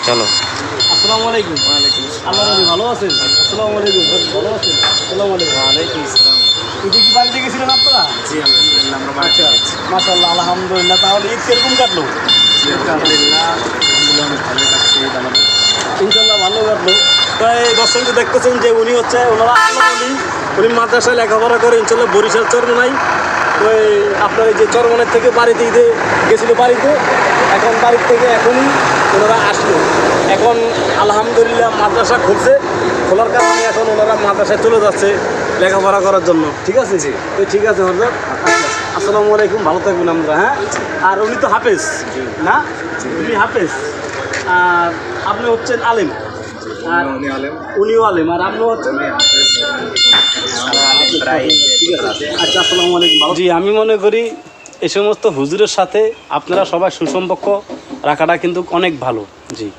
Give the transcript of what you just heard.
চলো। আসসালামু আলাইকুম। আল্লাহ ভালো আছেন? আসসালামু আলাইকুম। ভালো আছেন? আসসালামু আলাইকুম। ওয়ালাইকুম আসসালাম। ঈদে কি বাড়িতে গেছিলেন আপনারা? জি আলহামদুলিল্লাহ আমরা বাড়িতে আছি। মাশাআল্লাহ, আলহামদুলিল্লাহ। তাহলে ঈদ কিরকম কাটলো? জি আলহামদুলিল্লাহ অনেক ভালো কাটছে ঈদ আমাদের। ইনশাল্লাহ ভালো কাটলো। তাই দর্শক দেখতেছেন যে ওনারা উনি মাদ্রাসায় লেখাপড়া করে ইনশাল্লাহ বরিশাল চরমনাই। ওই আপনার এই যে চরমনের থেকে বাড়িতে ঈদে গেছিলো বাড়িতে, এখন বাড়ির থেকে এখনই ওনারা আসলো। এখন আলহামদুলিল্লাহ মাদ্রাসা খুলছে, খোলার কারণে এখন ওনারা মাদ্রাসায় চলে যাচ্ছে লেখাপড়া করার জন্য। ঠিক আছে জি, তো ঠিক আছে হজরত। আসসালামু আলাইকুম, ভালো থাকবেন আমরা। হ্যাঁ, আর উনি তো হাফেজ না? উনি হাফেজ, আর আপনি হচ্ছেন আলেম, আর উনিও আলেম, আর আপনিও হচ্ছেন। ঠিক আছে, আচ্ছা, আসসালামু আলাইকুম। জি, আমি মনে করি এই সমস্ত হুজুরের সাথে আপনারা সবাই সুসম্পর্ক রাখাটা কিন্তু অনেক ভালো। জি।